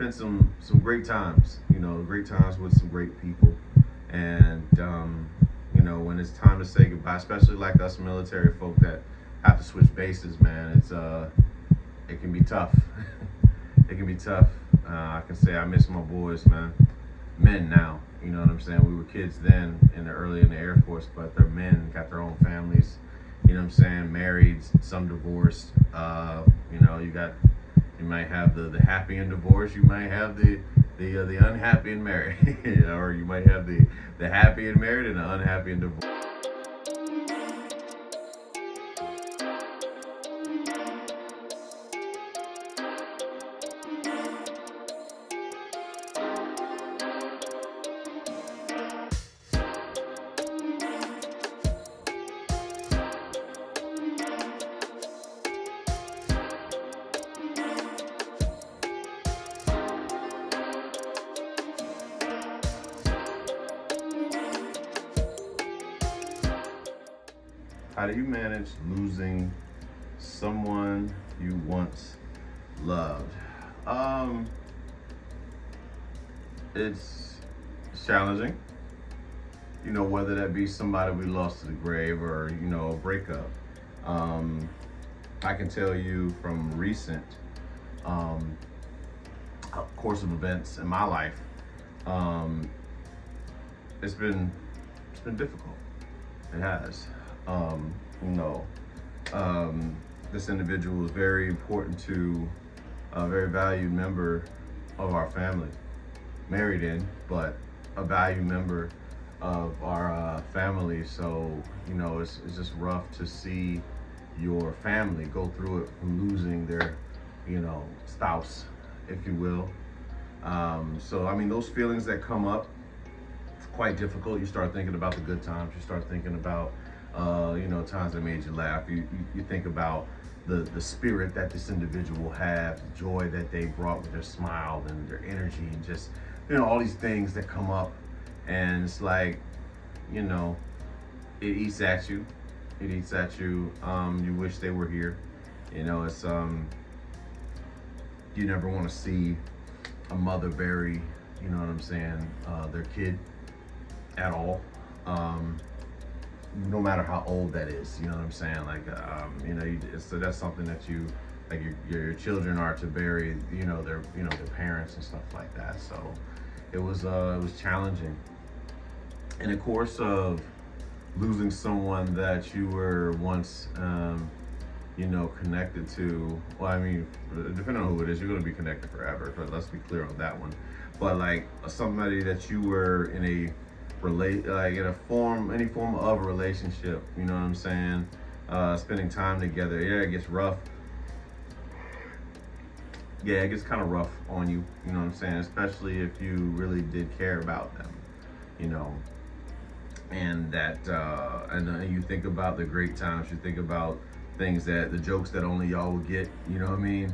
been some great times, great times with some great people. And when it's time to say goodbye, especially like us military folk that have to switch bases, man, it can be tough. It can be tough. I can say I miss my boys, man. Men now, you know what I'm saying? We were kids then early in the Air Force, but they're men, got their own families, you know what I'm saying? Married, some divorced. You might have the happy and divorced. You might have the unhappy and married, or you might have the happy and married and the unhappy and divorced. How do you manage losing someone you once loved? Um, it's challenging. Whether that be somebody we lost to the grave or a breakup. Um, I can tell you from recent um, course of events in my life, um, it's been difficult. It has. Um, you know, this individual is very important to a very valued member of our family, married in, but a valued member of our family. So, it's just rough to see your family go through it from losing their, spouse, if you will. So, I mean, those feelings that come up, it's quite difficult. You start thinking about the good times. You start thinking about times that made you laugh. You think about the spirit that this individual had, the joy that they brought with their smile and their energy, and just all these things that come up, and it's like you know it eats at you. It eats at you. You wish they were here. It's you never want to see a mother bury, their kid at all. No matter how old that is, you know what I'm saying? Like, so that's something that like your children are to bury, their parents and stuff like that. So it was challenging. In the course of losing someone that you were once, connected to, well, I mean, depending on who it is, you're going to be connected forever, but let's be clear on that one. But like somebody that you were in a any form of a relationship, you know what I'm saying? Spending time together, yeah, it gets rough. Yeah, it gets kind of rough on you, you know what I'm saying? Especially if you really did care about them, you know. And and you think about the great times, you think about the jokes that only y'all would get, you know what I mean?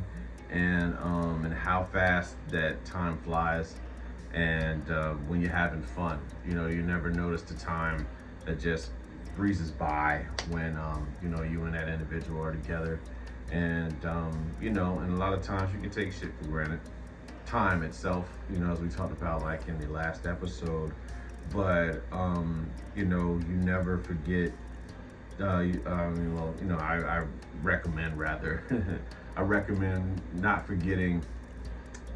And how fast that time flies. And when you're having fun, you never notice the time that just breezes by when you and that individual are together. And and a lot of times you can take shit for granted, time itself, as we talked about like in the last episode. But you never forget. I recommend rather I recommend not forgetting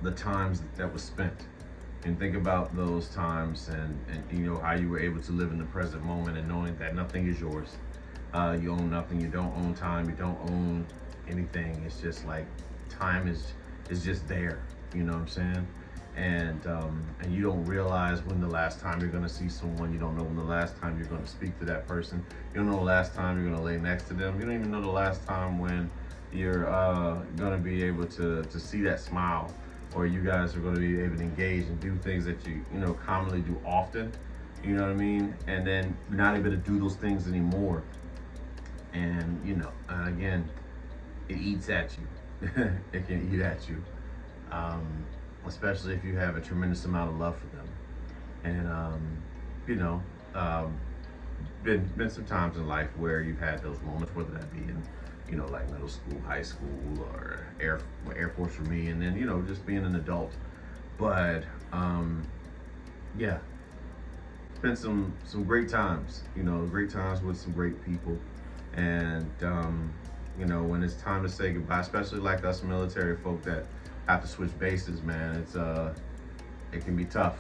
the times that was spent, and think about those times, and how you were able to live in the present moment, and knowing that nothing is yours. You own nothing. You don't own time. You don't own anything. It's just like time is just there. You know what I'm saying? And you don't realize when the last time you're gonna see someone. You don't know when the last time you're gonna speak to that person. You don't know the last time you're gonna lay next to them. You don't even know the last time when you're gonna be able to see that smile, or you guys are going to be able to engage and do things that you commonly do often. You know what I mean? And then you're not able to do those things anymore. And again, it eats at you. It can eat at you, especially if you have a tremendous amount of love for them. And been some times in life where you've had those moments, whether that be in like middle school, high school, or Air Force for me, and then just being an adult. But yeah, spent some great times. Great times with some great people, and when it's time to say goodbye, especially like us military folk that have to switch bases, man, it can be tough.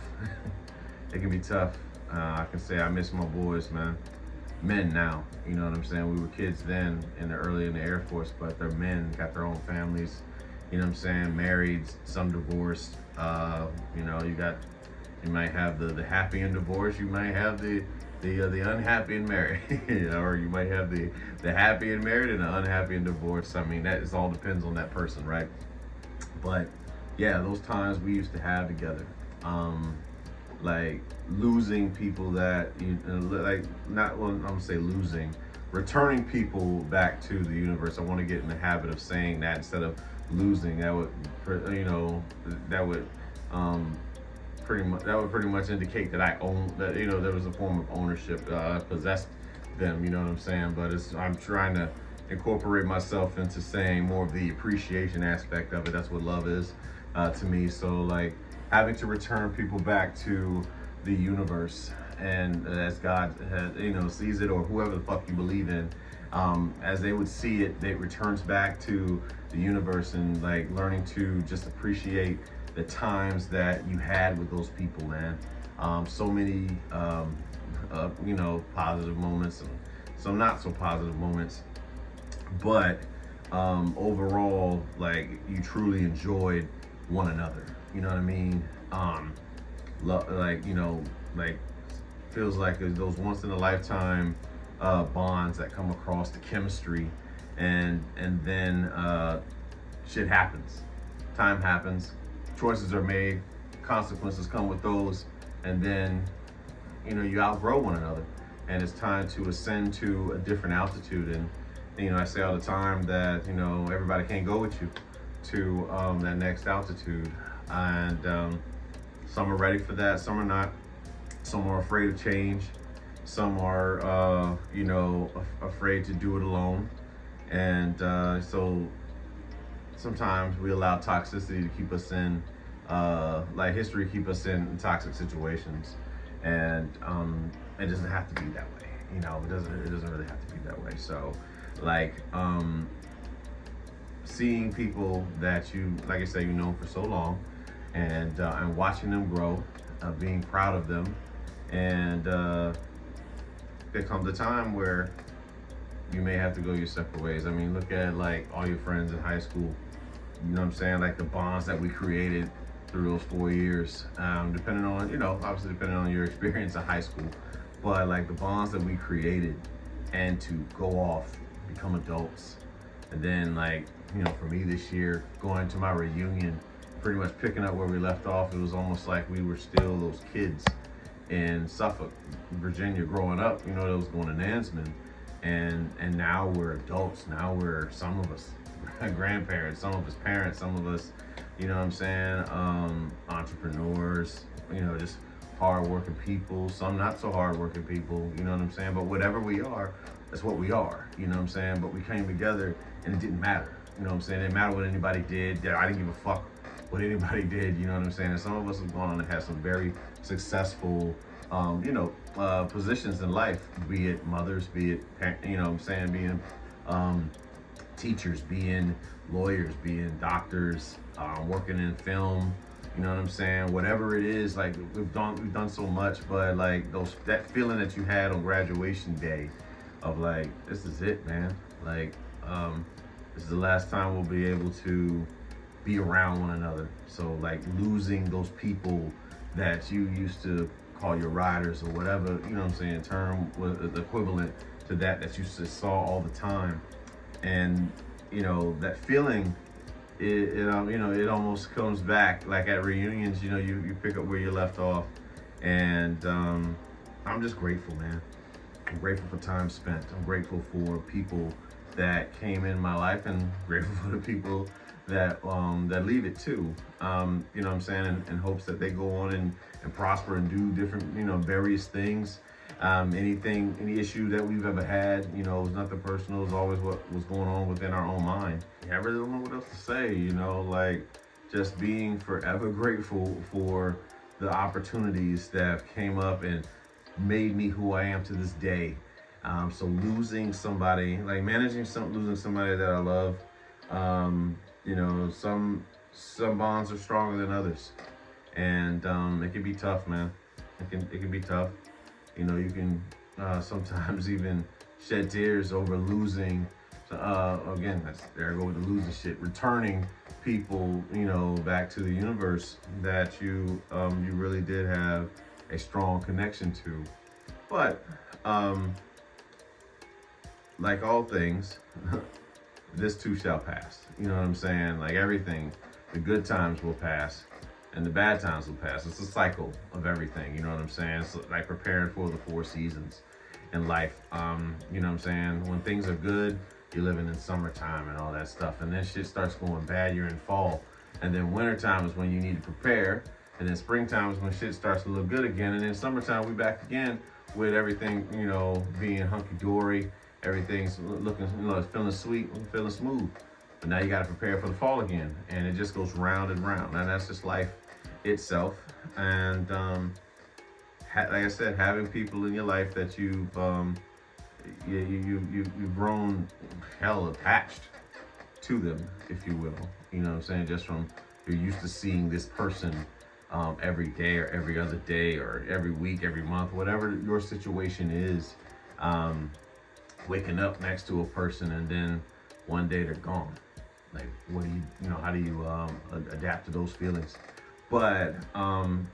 It can be tough. I can say I miss my boys, man. Men now, you know what I'm saying? We were kids then early in the Air Force, but they're men, got their own families, you know what I'm saying? Married, some divorced. You might have the happy and divorced, you might have the unhappy and married, or you might have the happy and married and the unhappy and divorced. I mean, that is all depends on that person, right? But yeah, those times we used to have together. Like losing people that like not well, I'm gonna say losing, returning people back to the universe. I want to get in the habit of saying that instead of losing. That would that would pretty much indicate that I own that. There was a form of ownership, possessed them. You know what I'm saying? But I'm trying to incorporate myself into saying more of the appreciation aspect of it. That's what love is to me. So like having to return people back to the universe, and as God sees it, or whoever the fuck you believe in, as they would see it, it returns back to the universe, and like learning to just appreciate the times that you had with those people, man. So many positive moments and some not so positive moments, but overall, like you truly enjoyed one another. You know what I mean? Like feels like those once in a lifetime bonds that come across, the chemistry, and then shit happens, time happens, choices are made, consequences come with those, and then you outgrow one another, and it's time to ascend to a different altitude. And I say all the time that everybody can't go with you to that next altitude, and some are ready for that, some are not. Some are afraid of change. Some are, afraid to do it alone. And so sometimes we allow toxicity to keep us in, like history, keep us in toxic situations. And it doesn't have to be that way. It doesn't really have to be that way. So, like, seeing people that you, like I say, for so long, and watching them grow, being proud of them, and there comes a time where you may have to go your separate ways. I mean, look at like all your friends in high school. You know what I'm saying? Like the bonds that we created through those 4 years, depending on, obviously depending on your experience in high school, but like the bonds that we created, and to go off, become adults, and then like, for me this year, going to my reunion, pretty much picking up where we left off. It was almost like we were still those kids in Suffolk, Virginia, growing up, that was going to Nansman, and now we're adults. Now we're, some of us grandparents, some of us parents, some of us, entrepreneurs, just hardworking people, some not so hardworking people, but whatever we are, that's what we are, but we came together and it didn't matter, it didn't matter what anybody did. I didn't give a fuck what anybody did, And some of us have gone on and had some very successful, positions in life, be it mothers, be it, being teachers, being lawyers, being doctors, working in film, whatever it is, like we've done so much, but like that feeling that you had on graduation day of like, this is it, man. Like, this is the last time we'll be able to be around one another. So like losing those people that you used to call your riders or whatever, term was the equivalent to that you just saw all the time. And, that feeling, it almost comes back like at reunions, you pick up where you left off. And I'm just grateful, man. I'm grateful for time spent. I'm grateful for people that came in my life, and grateful for the people that leave it too. In hopes that they go on and prosper and do different, various things. Any issue that we've ever had, it was nothing personal. It was always what was going on within our own mind. Yeah, I really don't know what else to say, like just being forever grateful for the opportunities that came up and made me who I am to this day. So losing somebody, like losing somebody that I love, you know, some bonds are stronger than others, and it can be tough, man. It can be tough. You know, you can sometimes even shed tears over losing. Again, there I go with the losing shit. Returning people, you know, back to the universe that you really did have a strong connection to. But like all things, this too shall pass. You know what I'm saying? Like everything, the good times will pass and the bad times will pass. It's a cycle of everything. You know what I'm saying? It's like preparing for the four seasons in life. You know what I'm saying? When things are good, you're living in summertime and all that stuff. And then shit starts going bad, you're in fall. And then wintertime is when you need to prepare. And then springtime is when shit starts to look good again. And then summertime, we back again with everything, you know, being hunky-dory. Everything's looking, you know, it's feeling sweet, feeling smooth. But now you got to prepare for the fall again. And it just goes round and round. And that's just life itself. And like I said, having people in your life that you've grown hell attached to them, if you will. You know what I'm saying? Just from you're used to seeing this person every day or every other day or every week, every month, whatever your situation is. Waking up next to a person and then one day they're gone. Like, what do you know, how do you adapt to those feelings? But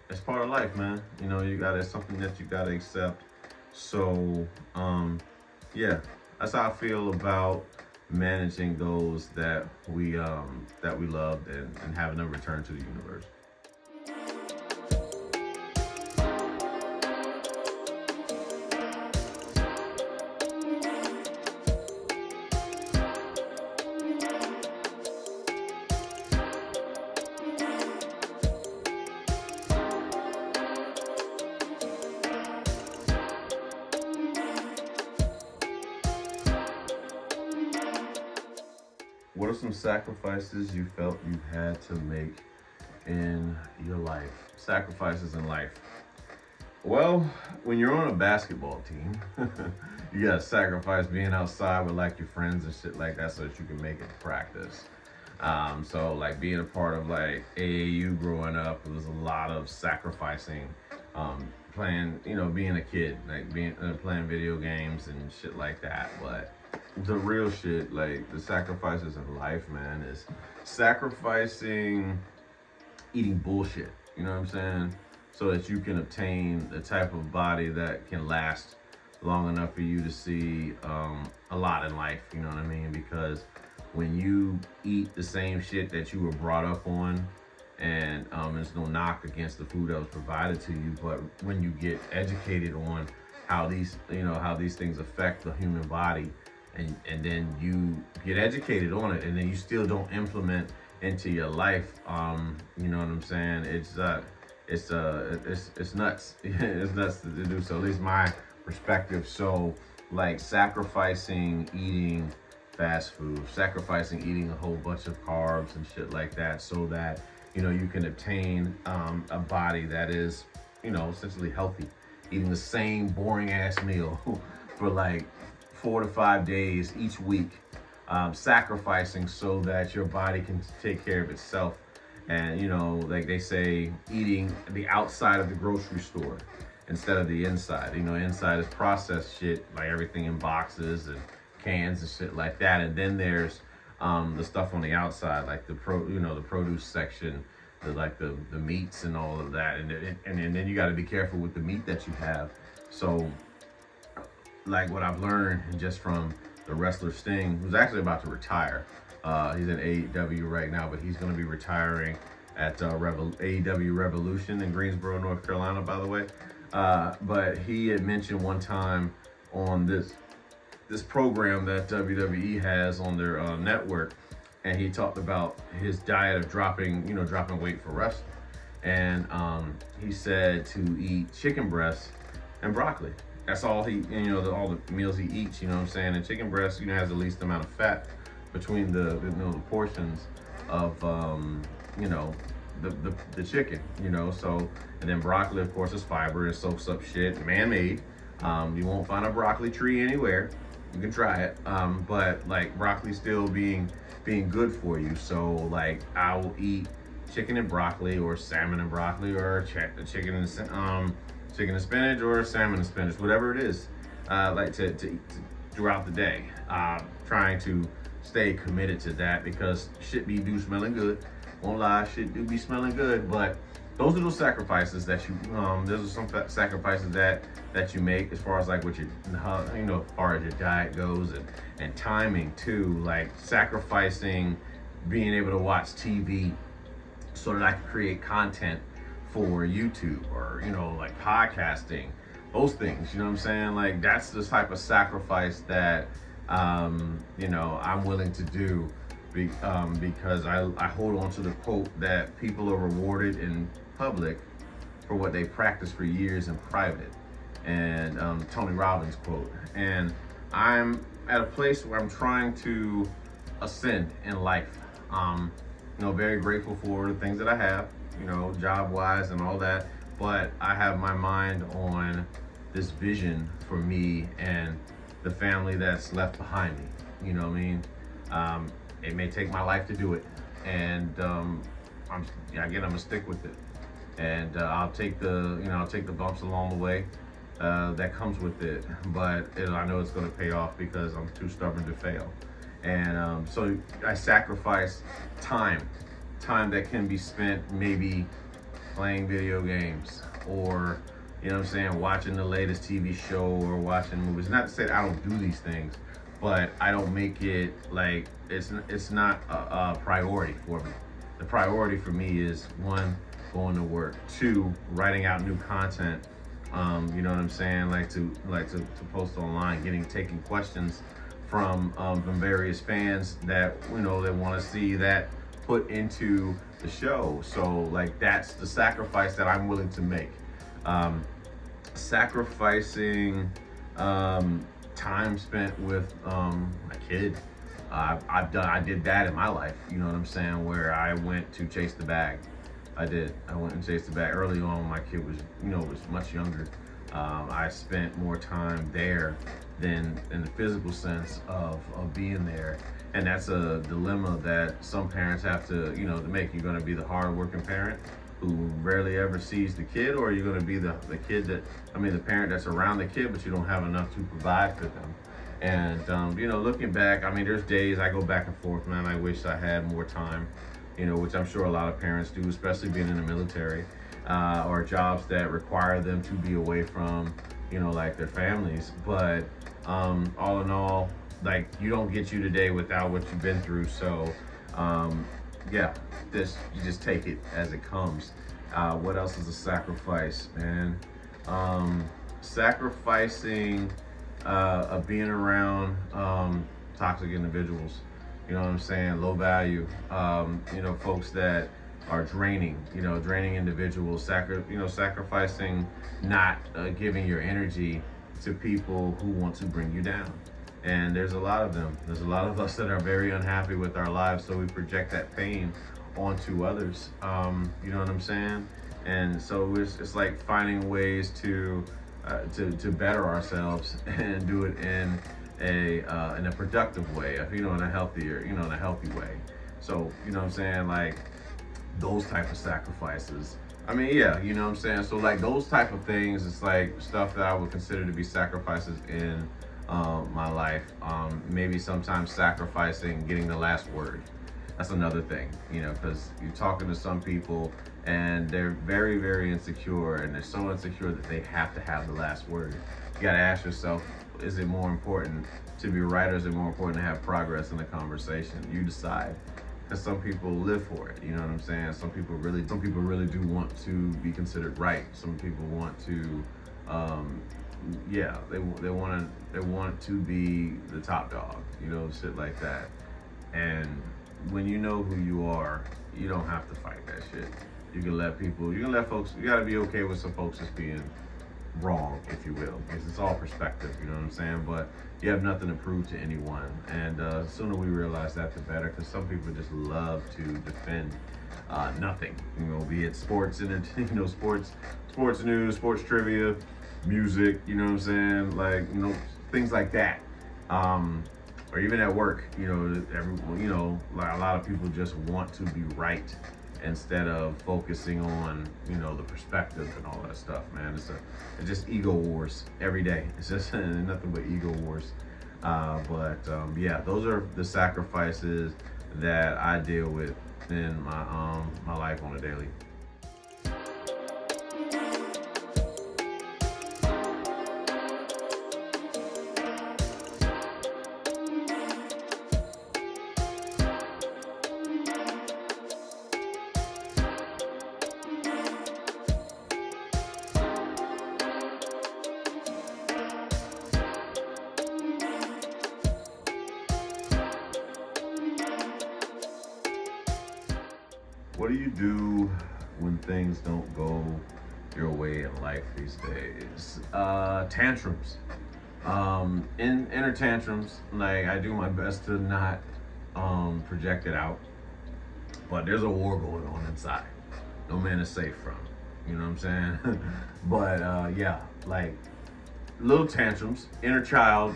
it's part of life, man. You know, it's something that you gotta accept. So, yeah, that's how I feel about managing those that we loved and having them return to the universe. What are some sacrifices you felt you had to make in your life? Sacrifices in life. Well, when you're on a basketball team, you gotta sacrifice being outside with like your friends and shit like that so that you can make it to practice. So like being a part of like AAU growing up, it was a lot of sacrificing, playing, you know, being a kid, like playing video games and shit like that. But the real shit, like the sacrifices in life, man, is sacrificing eating bullshit. You know what I'm saying? So that you can obtain the type of body that can last long enough for you to see a lot in life. You know what I mean? Because when you eat the same shit that you were brought up on, and there's no knock against the food that was provided to you, but when you get educated on how these things affect the human body, and then you get educated on it, and then you still don't implement into your life, you know what I'm saying? It's nuts. It's nuts to do so. At least my perspective. So like sacrificing eating fast food, sacrificing eating a whole bunch of carbs and shit like that, so that you know you can obtain a body that is, you know, essentially healthy. Eating the same boring ass meal for like 4 to 5 days each week, sacrificing so that your body can take care of itself. And you know, like they say, eating the outside of the grocery store instead of the inside. You know, inside is processed shit, like everything in boxes and cans and shit like that. And then there's the stuff on the outside, like the produce section, the meats and all of that. And then you got to be careful with the meat that you have. So like what I've learned just from the wrestler Sting, who's actually about to retire. He's in AEW right now, but he's going to be retiring at AEW Revolution in Greensboro, North Carolina, by the way. But he had mentioned one time on this program that WWE has on their network, and he talked about his diet of dropping weight for wrestling. And he said to eat chicken breasts and broccoli. That's all all the meals he eats, you know what I'm saying? And chicken breast, has the least amount of fat between the portions of you know, the chicken, you know. So, and then broccoli, of course, is fiber. It soaks up shit, man-made. You won't find a broccoli tree anywhere. You can try it, but like broccoli still being good for you. So like I will eat chicken and broccoli, or salmon and broccoli, or chicken and spinach, or salmon and spinach, whatever it is. Like to eat throughout the day. Trying to stay committed to that because shit be do smelling good. Won't lie, shit do be smelling good. But those are those sacrifices that you those are some sacrifices that you make as far as like what your as far as your diet goes, and timing too, like sacrificing being able to watch TV so that I can create content for YouTube, or like podcasting, those things. You know what I'm saying? Like that's the type of sacrifice that I'm willing to do, because I hold on to the quote that people are rewarded in public for what they practice for years in private, and Tony Robbins quote. And I'm at a place where I'm trying to ascend in life. Very grateful for the things that I have, job wise and all that. But I have my mind on this vision for me and the family that's left behind me. You know what I mean? It may take my life to do it, and I'm gonna stick with it, and I'll take the bumps along the way that comes with it. But I know it's gonna pay off because I'm too stubborn to fail, and so I sacrifice time that can be spent maybe playing video games, or watching the latest TV show, or watching movies. Not to say that I don't do these things, but I don't make it like it's not a priority for me. The priority for me is, one, going to work, two, writing out new content. You know what I'm saying? Like to post online, taking questions from various fans that they want to see that put into the show. So like that's the sacrifice that I'm willing to make. Sacrificing time spent with my kid. I did that in my life. You know what I'm saying? Where I went to chase the bag. I went and chased the bag early on when my kid was much younger. I spent more time there than in the physical sense of being there. And that's a dilemma that some parents have to make. You're going to be the hardworking parent who rarely ever sees the kid, or you're going to be the parent that's around the kid, but you don't have enough to provide for them. And looking back, there's days I go back and forth, man. I wish I had more time, which I'm sure a lot of parents do, especially being in the military, or jobs that require them to be away from like their families. But all in all, like, you don't get you today without what you've been through. So you just take it as it comes. What else is a sacrifice, man? Sacrificing being around toxic individuals. You know what I'm saying? Low value. Folks that are draining individuals. Sacrificing not giving your energy to people who want to bring you down. And there's a lot of them. There's a lot of us that are very unhappy with our lives, so we project that pain onto others. You know what I'm saying? And so it's like finding ways to better ourselves and do it in a productive way, in a healthy way. So you know what I'm saying, like those type of sacrifices. You know what I'm saying. So like those type of things, it's like stuff that I would consider to be sacrifices in my life. Maybe sometimes sacrificing getting the last word. That's another thing, because you're talking to some people and they're very, very insecure, and they're so insecure that they have to have the last word. You got to ask yourself, is it more important to be right, or is it more important to have progress in the conversation? You decide. Because some people live for it, you know what I'm saying? Some people really do want to be considered right. Some people want to, they want to be the top dog, shit like that. And when you know who you are, you don't have to fight that shit. You can let folks. You got to be okay with some folks just being wrong, if you will. It's all perspective, you know what I'm saying? But you have nothing to prove to anyone. And the sooner we realize that, the better, because some people just love to defend nothing, you know, be it sports and sports news, sports trivia, music, you know what I'm saying, like, things like that, or even at work, like a lot of people just want to be right instead of focusing on the perspective and all that stuff, man. It's just ego wars every day. It's just nothing but ego wars. But yeah, those are the sacrifices that I deal with in my life on a daily. What do you do when things don't go your way in life these days? Tantrums. In inner tantrums, like I do my best to not project it out, but there's a war going on inside. No man is safe from. You know what I'm saying? But yeah, like little tantrums, inner child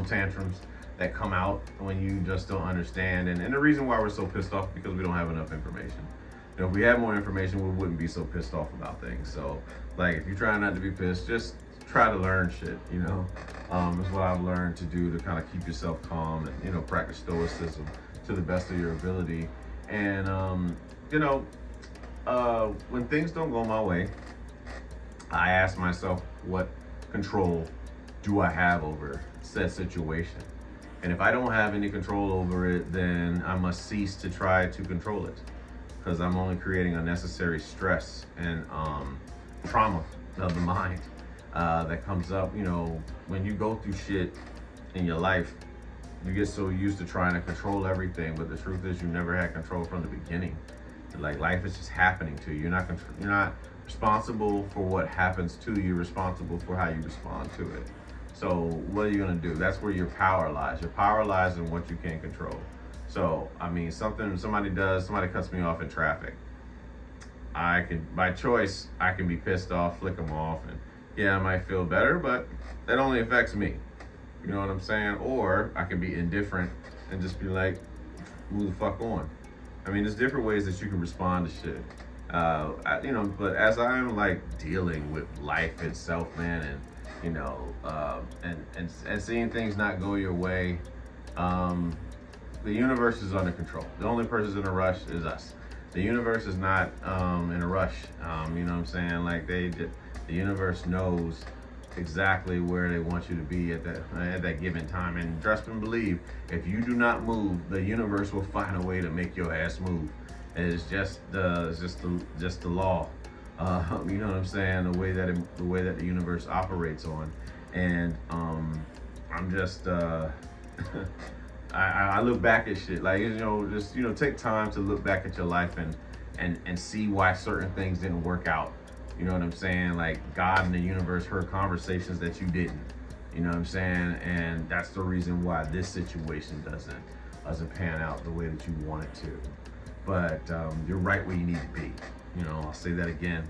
tantrums that come out when you just don't understand. And the reason why we're so pissed off because we don't have enough information. If we had more information, we wouldn't be so pissed off about things. So, like, if you're trying not to be pissed, just try to learn shit, Is what I've learned to do to kind of keep yourself calm and, practice stoicism to the best of your ability. And, when things don't go my way, I ask myself, what control do I have over said situation? And if I don't have any control over it, then I must cease to try to control it, because I'm only creating unnecessary stress and trauma of the mind that comes up. When you go through shit in your life, you get so used to trying to control everything, but the truth is you never had control from the beginning. Like, life is just happening to you. You're not responsible for what happens to you. You're responsible for how you respond to it. So what are you gonna do? That's where your power lies. Your power lies in what you can control. So, I mean, somebody cuts me off in traffic. By choice, I can be pissed off, flick them off, and yeah, I might feel better, but that only affects me. You know what I'm saying? Or I can be indifferent and just be like, move the fuck on. I mean, there's different ways that you can respond to shit. But as I'm like dealing with life itself, man, and and seeing things not go your way, the universe is under control. The only person in a rush is us. The universe is not in a rush. You know what I'm saying? Like the universe knows exactly where they want you to be at that given time. And trust and believe, if you do not move, the universe will find a way to make your ass move. It's just the law. You know what I'm saying? The way that the universe operates on. And I'm just I look back at shit, like, take time to look back at your life and see why certain things didn't work out. You know what I'm saying? Like, God and the universe heard conversations that you didn't. You know what I'm saying? And that's the reason why this situation doesn't pan out the way that you want it to. But you're right where you need to be. I'll say that again.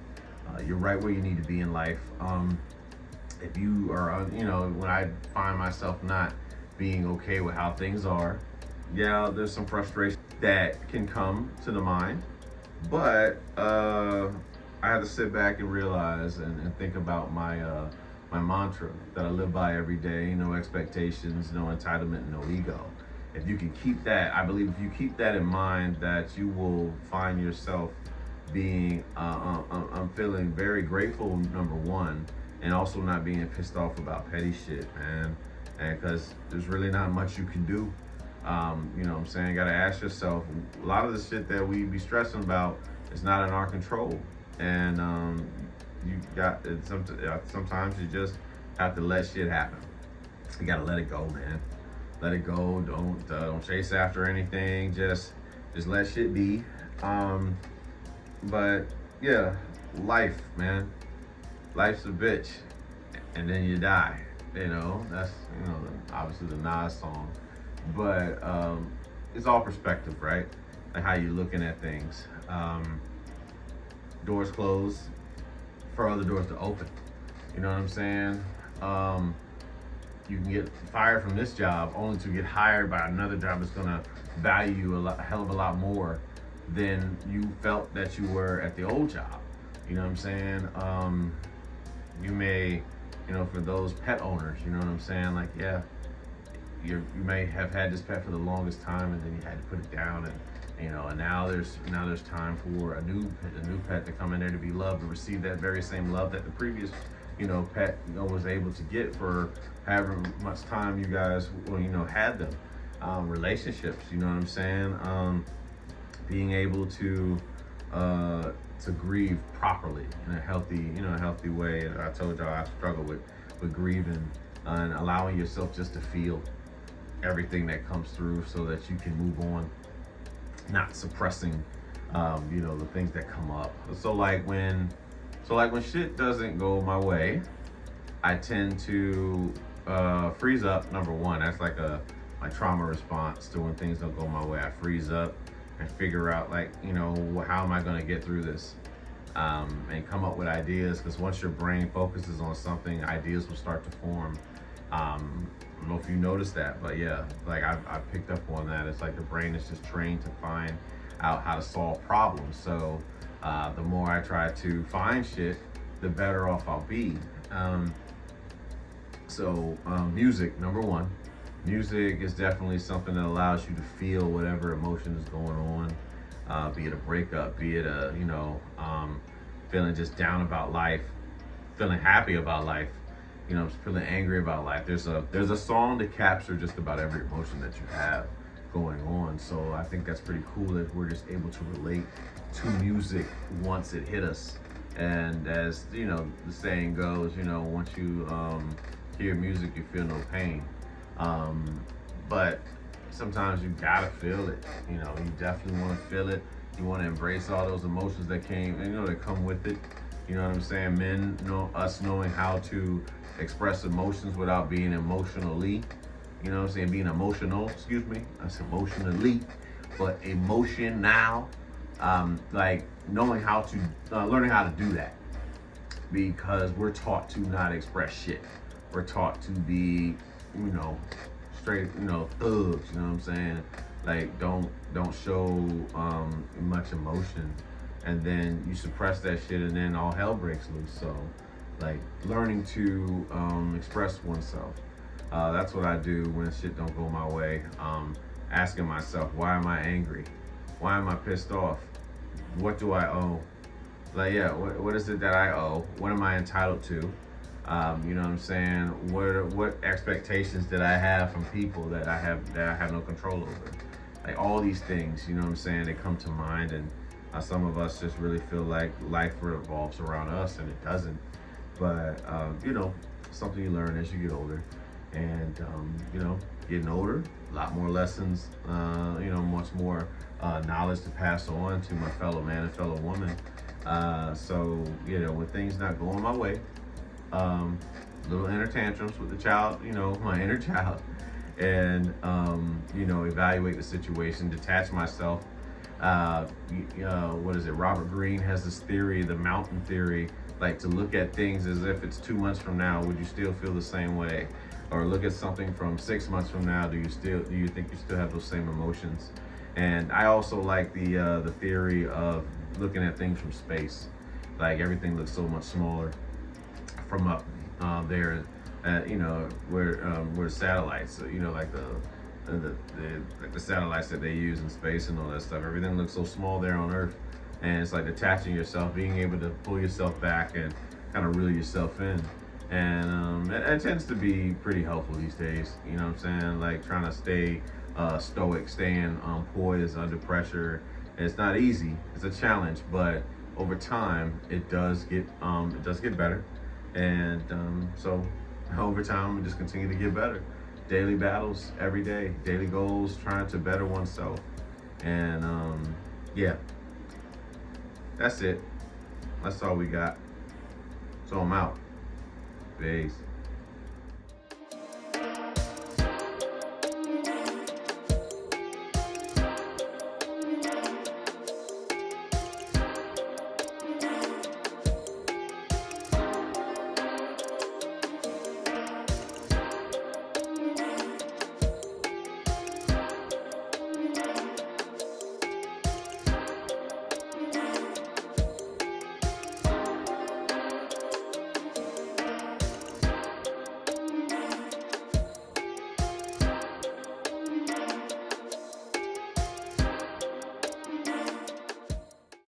You're right where you need to be in life. If you are, when I find myself not being okay with how things are, yeah, there's some frustration that can come to the mind. But I had to sit back and realize and think about my mantra that I live by every day: no expectations, no entitlement, no ego. If you can keep that, I believe if you keep that in mind, that you will find yourself being, I'm feeling very grateful, number one, and also not being pissed off about petty shit, man. And because there's really not much you can do. You know what I'm saying? You gotta ask yourself, a lot of the shit that we be stressing about is not in our control. And sometimes you just have to let shit happen. You gotta let it go, man. Let it go. Don't chase after anything. Just let shit be. But yeah, life, man. Life's a bitch. and then you die. That's obviously the Nas song, but it's all perspective, right? Like how you're looking at things. Doors close for other doors to open. You know what I'm saying? Um, you can get fired from this job only to get hired by another job that's gonna value you a hell of a lot more than you felt that you were at the old job. You know what I'm saying? You may, for those pet owners, you know what I'm saying? Like, yeah, you may have had this pet for the longest time, and then you had to put it down, and now there's time for a new pet to come in there to be loved, to receive that very same love that the previous pet was able to get for however much time you guys had them. Relationships, you know what I'm saying? Being able to grieve properly in a healthy way. I told y'all I struggle with grieving and allowing yourself just to feel everything that comes through so that you can move on, not suppressing the things that come up. So like when shit doesn't go my way, I tend to freeze up. Number one, that's like my trauma response to when things don't go my way. I freeze up and figure out, like, how am I going to get through this, and come up with ideas, because once your brain focuses on something, ideas will start to form. I don't know if you noticed that, but yeah, like I picked up on that. It's like the brain is just trained to find out how to solve problems. So the more I try to find shit, the better off I'll be. Music, number one. Music is definitely something that allows you to feel whatever emotion is going on, be it a breakup, be it a, feeling just down about life, feeling happy about life, feeling angry about life. There's a song to capture just about every emotion that you have going on. So I think that's pretty cool that we're just able to relate to music once it hit us. And as the saying goes, once you hear music, you feel no pain. But sometimes you gotta feel it. You definitely want to feel it. You want to embrace all those emotions that that come with it. You know what I'm saying? Men us knowing how to express emotions without being emotionally. You know what I'm saying? Being emotional. Excuse me. That's emotionally, but emotion now. Like knowing how to, learning how to do that, because we're taught to not express shit. We're taught to be, straight, thugs, you know what I'm saying? Like, don't show much emotion, and then you suppress that shit, and then all hell breaks loose. So, like, learning to express oneself. That's what I do when shit don't go my way. Asking myself, why am I angry? Why am I pissed off? What do I owe? Like, yeah, what is it that I owe? What am I entitled to? You know what I'm saying? What expectations did I have from people that I have no control over? Like all these things, you know what I'm saying? They come to mind, and some of us just really feel like life revolves around us, and it doesn't. But something you learn as you get older, and getting older, a lot more lessons, much more knowledge to pass on to my fellow man and fellow woman. So when things not going my way, little inner tantrums with the child, my inner child, and evaluate the situation, detach myself. What is it? Robert Greene has this theory, the mountain theory, like to look at things as if it's 2 months from now, would you still feel the same way? Or look at something from 6 months from now, do you think you still have those same emotions? And I also like the theory of looking at things from space. Like everything looks so much smaller from up there, where satellites, like the satellites that they use in space and all that stuff. Everything looks so small there on Earth, and it's like detaching yourself, being able to pull yourself back and kind of reel yourself in. And it tends to be pretty helpful these days. You know what I'm saying? Like trying to stay stoic, staying poised under pressure. It's not easy. It's a challenge, but over time it does get better. And so over time we just continue to get better. Daily battles every day, daily goals, trying to better oneself. And yeah, that's it. That's all we got. So I'm out. Peace.